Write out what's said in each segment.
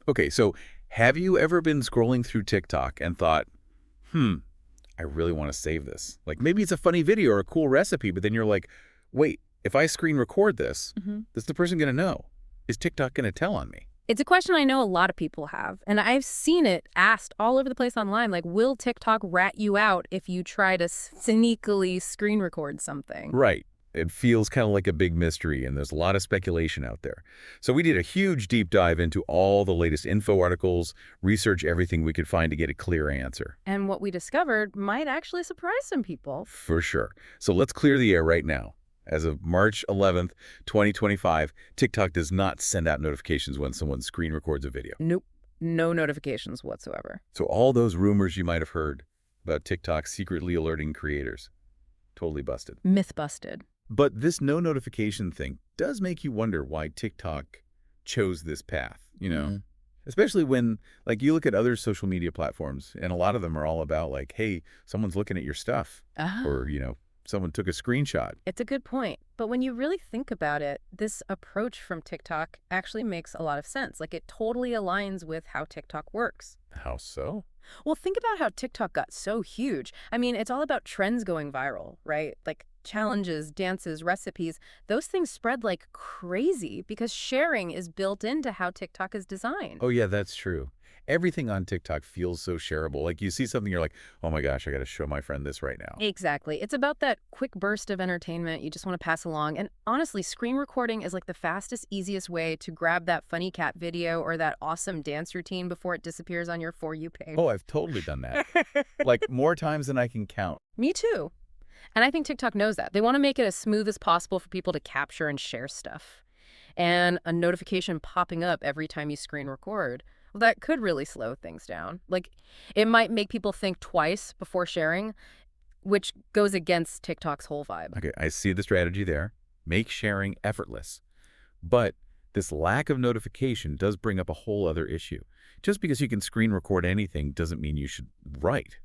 Okay, so have you ever been scrolling through TikTok and thought, I really want to save this? Like maybe it's a funny video or a cool recipe, but then you're like, wait, if I screen record this, is the person going to know? Is TikTok going to tell on me? It's a question I know a lot of people have, and I've seen it asked all over the place online, like, will TikTok rat you out if you try to sneakily screen record something? Right. It feels kind of like a big mystery, and there's a lot of speculation out there. So we did a huge deep dive into all the latest info articles, research everything we could find to get a clear answer. And what we discovered might actually surprise some people. For sure. So let's clear the air right now. As of March 11th, 2025, TikTok does not send out notifications when someone screen records a video. Nope. No notifications whatsoever. So all those rumors you might have heard about TikTok secretly alerting creators, totally busted. Myth busted. But this no notification thing does make you wonder why TikTok chose this path, Especially when, like, you look at other social media platforms, and a lot of them are all about, like, hey, someone's looking at your stuff. Or, someone took a screenshot. It's a good point. But when you really think about it, this approach from TikTok actually makes a lot of sense. Like, it totally aligns with how TikTok works. How so? Well, think about how TikTok got so huge. I mean, it's all about trends going viral, right? Like challenges, dances, recipes. Those things spread like crazy because sharing is built into how TikTok is designed. Oh, yeah, that's true. Everything on TikTok feels so shareable. Like you see something, you're like, oh my gosh, I got to show my friend this right now. Exactly. It's about that quick burst of entertainment you just want to pass along. And honestly, screen recording is like the fastest, easiest way to grab that funny cat video or that awesome dance routine before it disappears on your For You page. Oh, I've totally done that. Like more times than I can count. Me too. And I think TikTok knows that. They want to make it as smooth as possible for people to capture and share stuff. And a notification popping up every time you screen record, well, that could really slow things down. Like, it might make people think twice before sharing, which goes against TikTok's whole vibe. Okay, I see the strategy there. Make sharing effortless. But this lack of notification does bring up a whole other issue. Just because you can screen record anything doesn't mean you should write.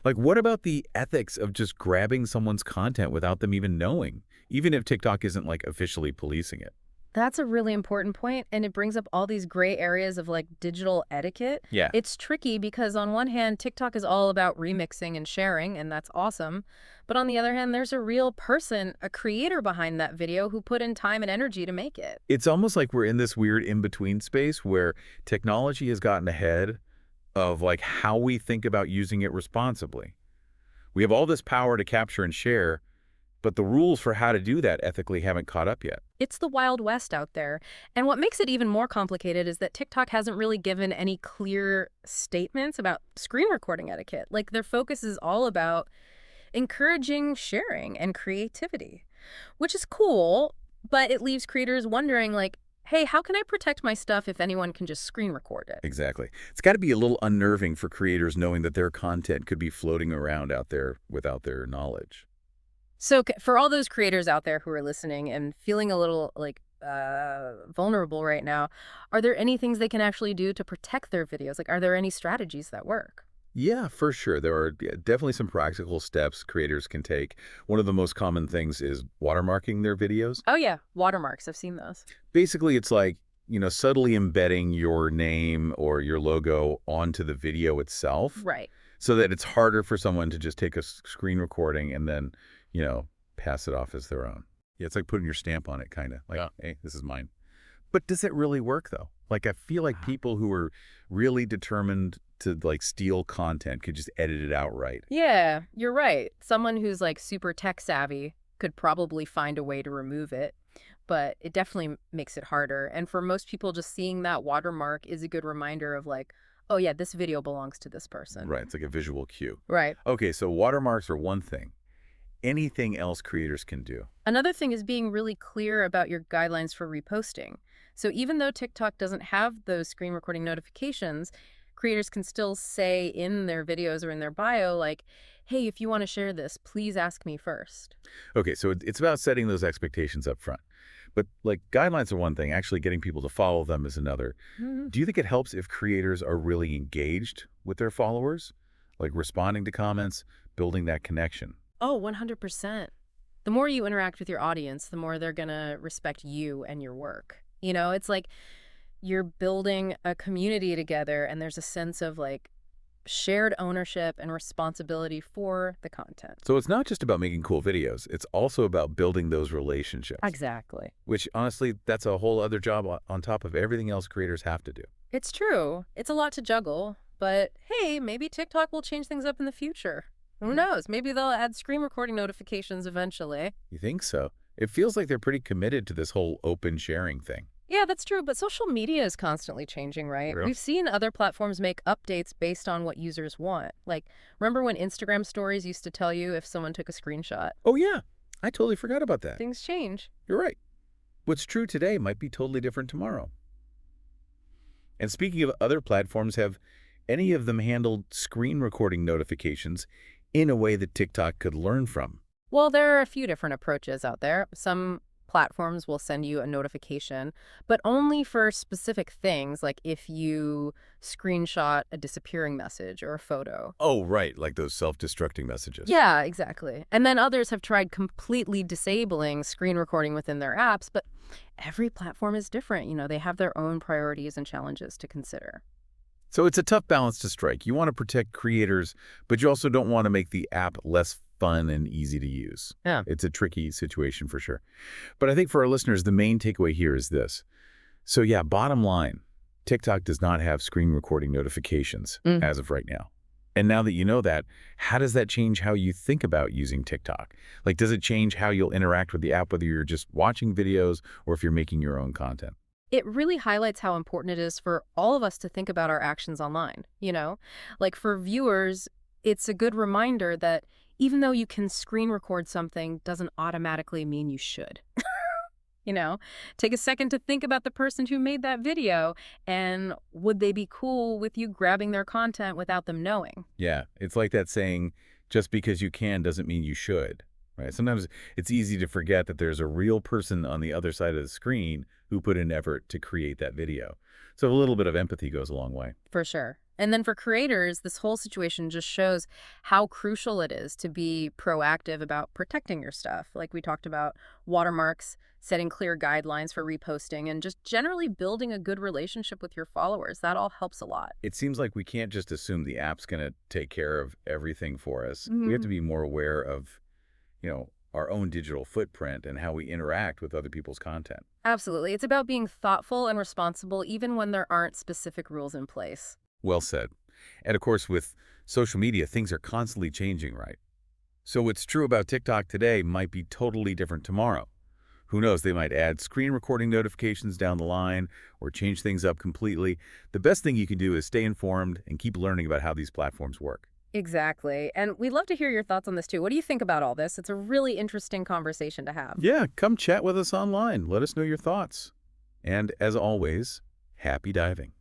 Like, what about the ethics of just grabbing someone's content without them even knowing, even if TikTok isn't, like, officially policing it? That's a really important point, and it brings up all these gray areas of, like, digital etiquette. Yeah. It's tricky because on one hand, TikTok is all about remixing and sharing, and that's awesome. But on the other hand, there's a real person, a creator behind that video who put in time and energy to make it. It's almost like we're in this weird in-between space where technology has gotten ahead of, like, how we think about using it responsibly. We have all this power to capture and share, but the rules for how to do that ethically haven't caught up yet. It's the Wild West out there. And what makes it even more complicated is that TikTok hasn't really given any clear statements about screen recording etiquette. Like, their focus is all about encouraging sharing and creativity, which is cool, but it leaves creators wondering, like, hey, how can I protect my stuff if anyone can just screen record it? Exactly. It's got to be a little unnerving for creators knowing that their content could be floating around out there without their knowledge. So for all those creators out there who are listening and feeling a little like vulnerable right now, are there any things they can actually do to protect their videos? Like, are there any strategies that work? Yeah, for sure. There are definitely some practical steps creators can take. One of the most common things is watermarking their videos. Oh, yeah. Watermarks. I've seen those. Basically, it's like, subtly embedding your name or your logo onto the video itself. Right. So that it's harder for someone to just take a screen recording and then, pass it off as their own. Yeah, it's like putting your stamp on it, kind of. Like, hey, this is mine. But does it really work, though? Like, I feel like people who are really determined to, like, steal content could just edit it out right. Yeah, you're right. Someone who's, like, super tech savvy could probably find a way to remove it. But it definitely makes it harder. And for most people, just seeing that watermark is a good reminder of, like, oh, yeah, this video belongs to this person. Right. It's like a visual cue. Right. Okay, so watermarks are one thing. Anything else creators can do? Another thing is being really clear about your guidelines for reposting. So even though TikTok doesn't have those screen recording notifications, creators can still say in their videos or in their bio, like, hey, if you want to share this, please ask me first. Okay, so it's about setting those expectations up front. But, like, guidelines are one thing. Actually getting people to follow them is another. Do you think it helps if creators are really engaged with their followers? Like responding to comments, building that connection? Oh, 100%. The more you interact with your audience, the more they're going to respect you and your work. It's like You're building a community together, and there's a sense of like shared ownership and responsibility for the content. So it's not just about making cool videos. It's also about building those relationships, Exactly. which honestly, that's a whole other job on top of everything else creators have to do. It's true. It's a lot to juggle, but hey, maybe TikTok will change things up in the future. Who knows? Maybe they'll add screen recording notifications eventually. You think so? It feels like they're pretty committed to this whole open sharing thing. Yeah, that's true, but social media is constantly changing, right? Real? We've seen other platforms make updates based on what users want. Like, remember when Instagram stories used to tell you if someone took a screenshot? Oh, yeah. I totally forgot about that. Things change. You're right. What's true today might be totally different tomorrow. And speaking of other platforms, have any of them handled screen recording notifications in a way that TikTok could learn from? Well, there are a few different approaches out there. Some platforms will send you a notification, but only for specific things, like if you screenshot a disappearing message or a photo. Oh, right, like those self-destructing messages. Yeah, exactly. And then others have tried completely disabling screen recording within their apps, but every platform is different. They have their own priorities and challenges to consider. So it's a tough balance to strike. You want to protect creators, but you also don't want to make the app less fun and easy to use. Yeah. It's a tricky situation for sure. But I think for our listeners, the main takeaway here is this. So yeah, bottom line, TikTok does not have screen recording notifications as of right now. And now that you know that, how does that change how you think about using TikTok? Like, does it change how you'll interact with the app, whether you're just watching videos or if you're making your own content? It really highlights how important it is for all of us to think about our actions online, Like for viewers, it's a good reminder that even though you can screen record something doesn't automatically mean you should. Take a second to think about the person who made that video and would they be cool with you grabbing their content without them knowing? Yeah, it's like that saying, just because you can doesn't mean you should, right? Sometimes it's easy to forget that there's a real person on the other side of the screen who put in effort to create that video. So a little bit of empathy goes a long way. For sure. And then for creators, this whole situation just shows how crucial it is to be proactive about protecting your stuff. Like we talked about watermarks, setting clear guidelines for reposting, and just generally building a good relationship with your followers. That all helps a lot. It seems like we can't just assume the app's going to take care of everything for us. We have to be more aware of, our own digital footprint and how we interact with other people's content. Absolutely. It's about being thoughtful and responsible even when there aren't specific rules in place. Well said. And of course, with social media, things are constantly changing, right? So what's true about TikTok today might be totally different tomorrow. Who knows, they might add screen recording notifications down the line or change things up completely. The best thing you can do is stay informed and keep learning about how these platforms work. Exactly. And we'd love to hear your thoughts on this too. What do you think about all this? It's a really interesting conversation to have. Yeah, come chat with us online. Let us know your thoughts. And as always, happy diving.